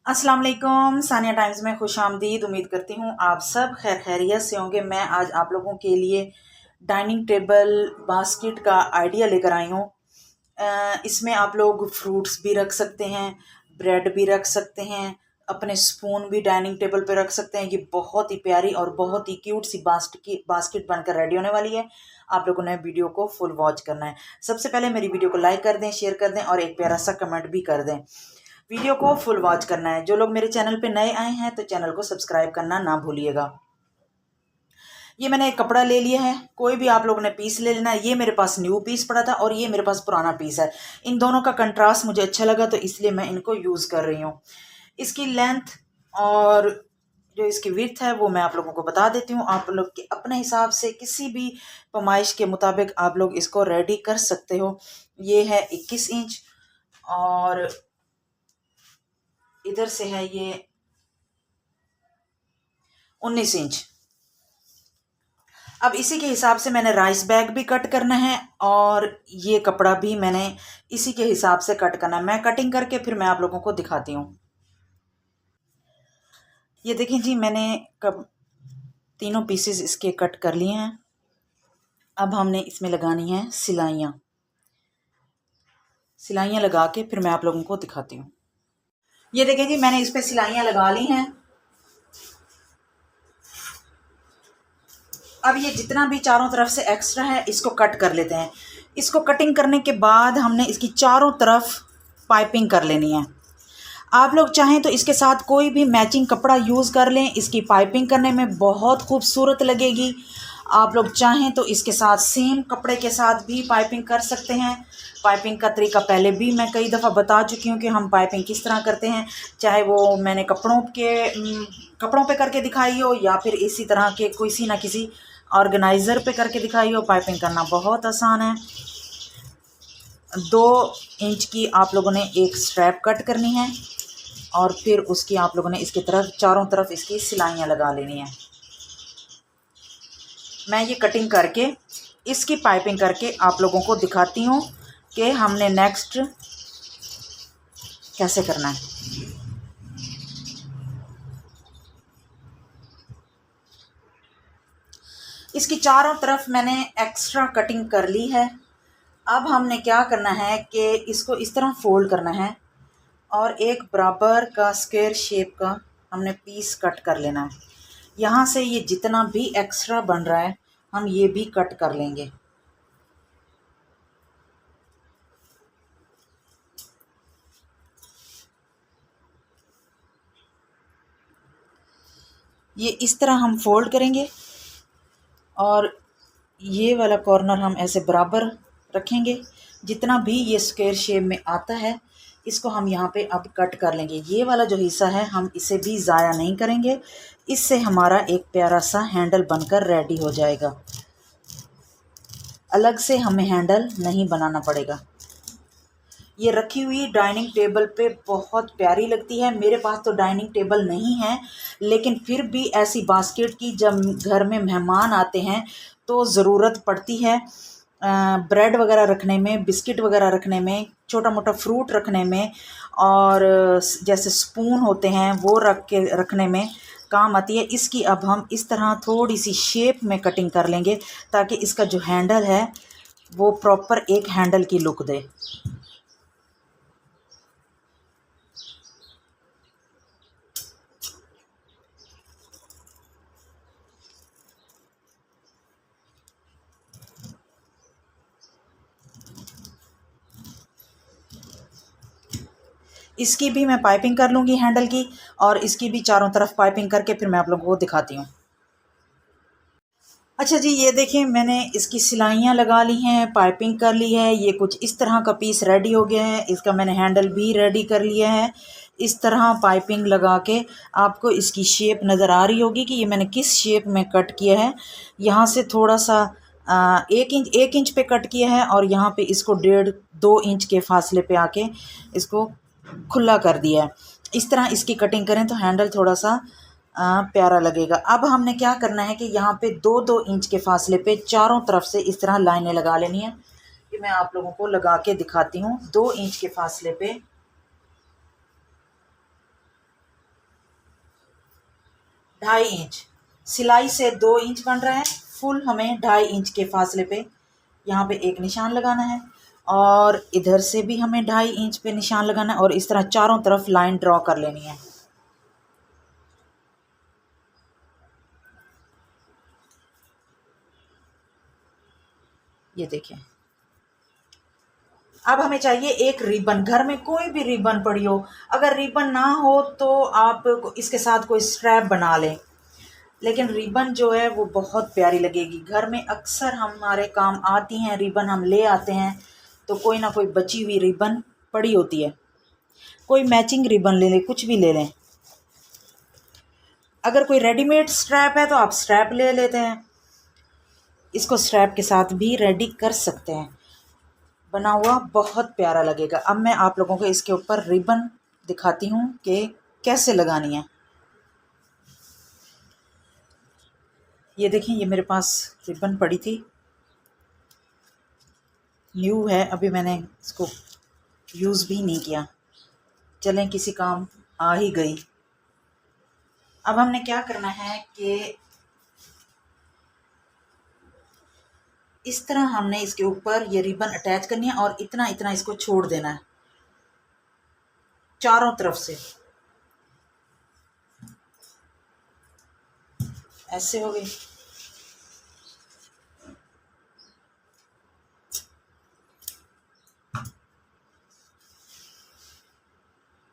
अस्सलाम वालेकुम। सानिया टाइम्स में खुश आमदीद। उम्मीद करती हूँ आप सब खैर खैरियत से होंगे। मैं आज आप लोगों के लिए डाइनिंग टेबल बास्केट का आइडिया लेकर आई हूँ। इसमें आप लोग फ्रूट्स भी रख सकते हैं, ब्रेड भी रख सकते हैं, अपने स्पून भी डाइनिंग टेबल पे रख सकते हैं। ये बहुत ही प्यारी और बहुत ही क्यूट सी बास्केट बनकर रेडी होने वाली है। आप लोगों ने वीडियो को फुल वॉच करना है। सबसे पहले मेरी वीडियो को लाइक कर दें, शेयर कर दें और एक प्यारा सा कमेंट भी कर दें। वीडियो को फुल वॉच करना है। जो लोग मेरे चैनल पे नए आए हैं तो चैनल को सब्सक्राइब करना ना भूलिएगा। ये मैंने एक कपड़ा ले लिया है, कोई भी आप लोगों ने पीस ले लेना है। ये मेरे पास न्यू पीस पड़ा था और ये मेरे पास पुराना पीस है। इन दोनों का कंट्रास्ट मुझे अच्छा लगा तो इसलिए मैं इनको यूज़ कर रही हूँ। इसकी लेंथ और जो इसकी विड्थ है वो मैं आप लोगों को बता देती हूँ। आप लोग के अपने हिसाब से किसी भी पैमाइश के मुताबिक आप लोग इसको रेडी कर सकते हो। ये है 21 इंच और इधर से है ये 19 इंच। अब इसी के हिसाब से मैंने राइस बैग भी कट करना है और ये कपड़ा भी मैंने इसी के हिसाब से कट करना है। मैं कटिंग करके फिर मैं आप लोगों को दिखाती हूँ। ये देखें जी, मैंने कब तीनों पीसेस इसके कट कर लिए हैं। अब हमने इसमें लगानी है सिलाइयाँ। सिलाइयाँ लगा के फिर मैं आप लोगों को दिखाती हूँ। ये देखें जी, मैंने इस पर सिलाइयाँ लगा ली हैं। अब ये जितना भी चारों तरफ से एक्स्ट्रा है इसको कट कर लेते हैं। इसको कटिंग करने के बाद हमने इसकी चारों तरफ पाइपिंग कर लेनी है। आप लोग चाहें तो इसके साथ कोई भी मैचिंग कपड़ा यूज़ कर लें, इसकी पाइपिंग करने में बहुत खूबसूरत लगेगी। आप लोग चाहें तो इसके साथ सेम कपड़े के साथ भी पाइपिंग कर सकते हैं। पाइपिंग का तरीका पहले भी मैं कई दफ़ा बता चुकी हूँ कि हम पाइपिंग किस तरह करते हैं, चाहे वो मैंने कपड़ों पे करके दिखाई हो या फिर इसी तरह के किसी ना किसी ऑर्गेनाइज़र पे करके दिखाई हो। पाइपिंग करना बहुत आसान है। 2 इंच की आप लोगों ने एक स्ट्रैप कट करनी है और फिर उसकी आप लोगों ने इसकी तरफ चारों तरफ इसकी सिलाइयाँ लगा लेनी है। मैं ये कटिंग करके इसकी पाइपिंग करके आप लोगों को दिखाती हूँ कि हमने नेक्स्ट कैसे करना है। इसकी चारों तरफ मैंने एक्स्ट्रा कटिंग कर ली है। अब हमने क्या करना है कि इसको इस तरह फोल्ड करना है और एक बराबर का स्क्वायर शेप का हमने पीस कट कर लेना है। यहाँ से ये जितना भी एक्स्ट्रा बन रहा है हम ये भी कट कर लेंगे। ये इस तरह हम फोल्ड करेंगे और ये वाला कॉर्नर हम ऐसे बराबर रखेंगे। जितना भी ये स्क्वायर शेप में आता है इसको हम यहाँ पे अब कट कर लेंगे। ये वाला जो हिस्सा है हम इसे भी ज़ाया नहीं करेंगे, इससे हमारा एक प्यारा सा हैंडल बनकर रेडी हो जाएगा। अलग से हमें हैंडल नहीं बनाना पड़ेगा। ये रखी हुई डाइनिंग टेबल पे बहुत प्यारी लगती है। मेरे पास तो डाइनिंग टेबल नहीं है, लेकिन फिर भी ऐसी बास्केट की जब घर में मेहमान आते हैं तो ज़रूरत पड़ती है। ब्रेड वगैरह रखने में, बिस्किट वगैरह रखने में, छोटा मोटा फ्रूट रखने में और जैसे स्पून होते हैं वो रखने में काम आती है। इसकी अब हम इस तरह थोड़ी सी शेप में कटिंग कर लेंगे ताकि इसका जो हैंडल है वो प्रॉपर एक हैंडल की लुक दे। इसकी भी मैं पाइपिंग कर लूँगी हैंडल की और इसकी भी चारों तरफ पाइपिंग करके फिर मैं आप लोगों को दिखाती हूँ। अच्छा जी, ये देखें मैंने इसकी सिलाइयाँ लगा ली हैं, पाइपिंग कर ली है। ये कुछ इस तरह का पीस रेडी हो गया है। इसका मैंने हैंडल भी रेडी कर लिया है। इस तरह पाइपिंग लगा के आपको इसकी शेप नज़र आ रही होगी कि ये मैंने किस शेप में कट किया है। यहाँ से थोड़ा सा 1 इंच पे कट किया है और यहाँ पे इसको 1.5-2 इंच के फासले पे आके इसको खुला कर दिया है। इस तरह इसकी कटिंग करें तो हैंडल थोड़ा सा प्यारा लगेगा। अब हमने क्या करना है कि यहाँ पे 2-2 इंच के फासले पे चारों तरफ से इस तरह लाइनें लगा लेनी है। कि मैं आप लोगों को लगा के दिखाती हूँ। 2 इंच के फासले पे 2.5 इंच, सिलाई से 2 इंच बन रहा है, फुल हमें 2.5 इंच के फासले पे यहाँ पे एक निशान लगाना है और इधर से भी हमें 2.5 इंच पे निशान लगाना है और इस तरह चारों तरफ लाइन ड्रॉ कर लेनी है। ये देखिए। अब हमें चाहिए एक रिबन, घर में कोई भी रिबन पड़ी हो, अगर रिबन ना हो तो आप इसके साथ कोई स्ट्रैप बना लें, लेकिन रिबन जो है वो बहुत प्यारी लगेगी। घर में अक्सर हमारे काम आती हैं रिबन, हम ले आते हैं तो कोई ना कोई बची हुई रिबन पड़ी होती है, कोई मैचिंग रिबन ले लें, कुछ भी ले लें। अगर कोई रेडीमेड स्ट्रैप है तो आप स्ट्रैप ले लेते हैं, इसको स्ट्रैप के साथ भी रेडी कर सकते हैं, बना हुआ बहुत प्यारा लगेगा। अब मैं आप लोगों को इसके ऊपर रिबन दिखाती हूँ कि कैसे लगानी है। ये देखिए, ये मेरे पास रिबन पड़ी थी, न्यू है, अभी मैंने इसको यूज़ भी नहीं किया, चलें किसी काम आ ही गई। अब हमने क्या करना है कि इस तरह हमने इसके ऊपर ये रिबन अटैच करनी है और इतना इतना इसको छोड़ देना है चारों तरफ से, ऐसे हो गई।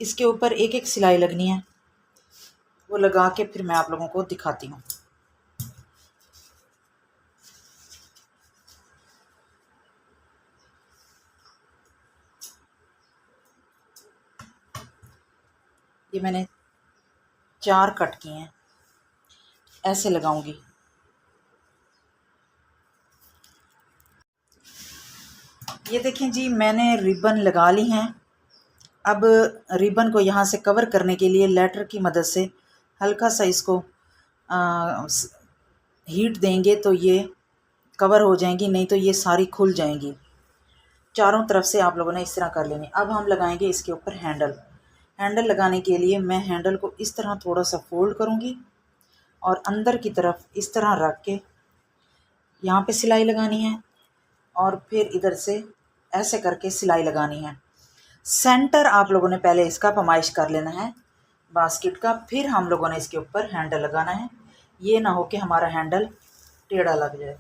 इसके ऊपर एक एक सिलाई लगनी है, वो लगा के फिर मैं आप लोगों को दिखाती हूँ। ये मैंने 4 कट किए हैं, ऐसे लगाऊंगी। ये देखें जी, मैंने रिबन लगा ली हैं। अब रिबन को यहाँ से कवर करने के लिए लेटर की मदद से हल्का सा इसको हीट देंगे तो ये कवर हो जाएंगी, नहीं तो ये सारी खुल जाएंगी। चारों तरफ से आप लोगों ने इस तरह कर लेनी। अब हम लगाएंगे इसके ऊपर हैंडल। हैंडल लगाने के लिए मैं हैंडल को इस तरह थोड़ा सा फोल्ड करूँगी और अंदर की तरफ इस तरह रख के यहाँ पे सिलाई लगानी है और फिर इधर से ऐसे करके सिलाई लगानी है। सेंटर आप लोगों ने पहले इसका पमाइश कर लेना है बास्केट का, फिर हम लोगों ने इसके ऊपर हैंडल लगाना है। ये ना हो कि हमारा हैंडल टेढ़ा लग जाए।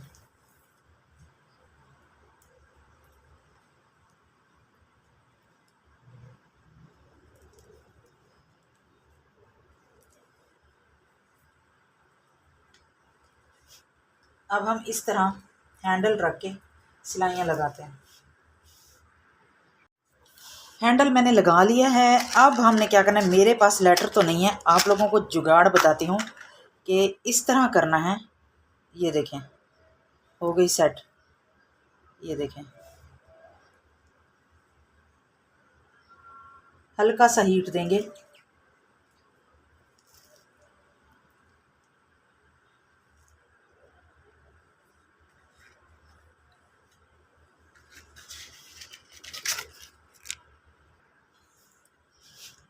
अब हम इस तरह हैंडल रख के सिलाइयाँ लगाते हैं। हैंडल मैंने लगा लिया है। अब हमने क्या करना है, मेरे पास लेटर तो नहीं है, आप लोगों को जुगाड़ बताती हूँ कि इस तरह करना है। ये देखें, हो गई सेट। ये देखें, हल्का सा हीट देंगे,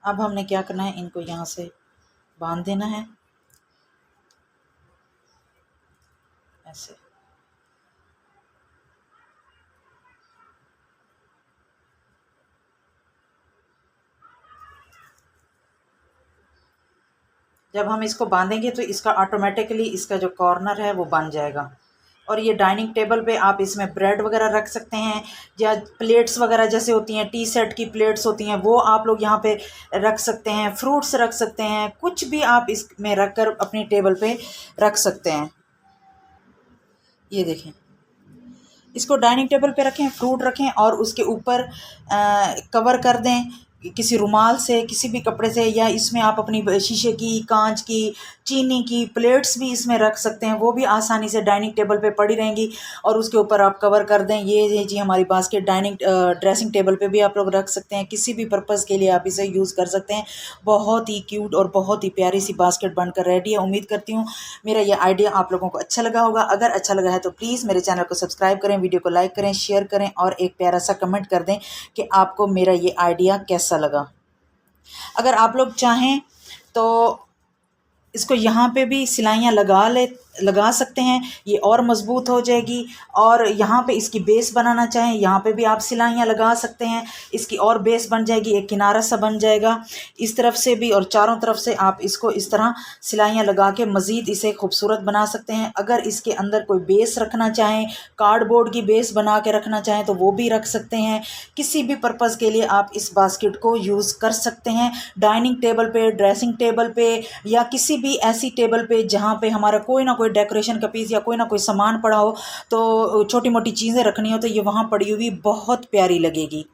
अब हमने क्या करना है, इनको यहाँ से बांध देना है ऐसे। जब हम इसको बांधेंगे तो इसका ऑटोमेटिकली इसका जो कॉर्नर है वो बन जाएगा। और ये डाइनिंग टेबल पे आप इसमें ब्रेड वगैरह रख सकते हैं, या प्लेट्स वगैरह जैसे होती हैं, टी सेट की प्लेट्स होती हैं, वो आप लोग यहाँ पे रख सकते हैं, फ्रूट्स रख सकते हैं, कुछ भी आप इसमें रख कर अपनी टेबल पे रख सकते हैं। ये देखें, इसको डाइनिंग टेबल पे रखें, फ्रूट रखें और उसके ऊपर कवर कर दें किसी रुमाल से, किसी भी कपड़े से, या इसमें आप अपनी शीशे की, कांच की, चीनी की प्लेट्स भी इसमें रख सकते हैं, वो भी आसानी से डाइनिंग टेबल पे पड़ी रहेंगी और उसके ऊपर आप कवर कर दें। ये जी हमारी बास्केट डाइनिंग ड्रेसिंग टेबल पे भी आप लोग रख सकते हैं, किसी भी पर्पज़ के लिए आप इसे यूज़ कर सकते हैं। बहुत ही क्यूट और बहुत ही प्यारी सी बास्केट बनकर रेडी है। उम्मीद करती हूँ मेरा ये आइडिया आप लोगों को अच्छा लगा होगा। अगर अच्छा लगा है तो प्लीज़ मेरे चैनल को सब्सक्राइब करें, वीडियो को लाइक करें, शेयर करें और एक प्यारा सा कमेंट कर दें कि आपको मेरा ये आइडिया कैसा लगा। अगर आप लोग चाहें तो इसको यहाँ पे भी सिलाइयाँ लगा सकते हैं, ये और मज़बूत हो जाएगी। और यहाँ पे इसकी बेस बनाना चाहें, यहाँ पे भी आप सिलाइयाँ लगा सकते हैं, इसकी और बेस बन जाएगी, एक किनारा सा बन जाएगा। इस तरफ से भी और चारों तरफ से आप इसको इस तरह सिलाइयाँ लगा के मज़ीद इसे खूबसूरत बना सकते हैं। अगर इसके अंदर कोई बेस रखना चाहें, कार्डबोर्ड की बेस बना के रखना चाहें तो वो भी रख सकते हैं। किसी भी पर्पज़ के लिए आप इस बास्केट को यूज़ कर सकते हैं, डाइनिंग टेबल पे, ड्रेसिंग टेबल पे, या किसी भी ऐसी टेबल पे जहाँ पे हमारा कोई ना कोई डेकोरेशन का पीस या कोई ना कोई सामान पड़ा हो, तो छोटी मोटी चीज़ें रखनी हो तो ये वहाँ पड़ी हुई बहुत प्यारी लगेगी।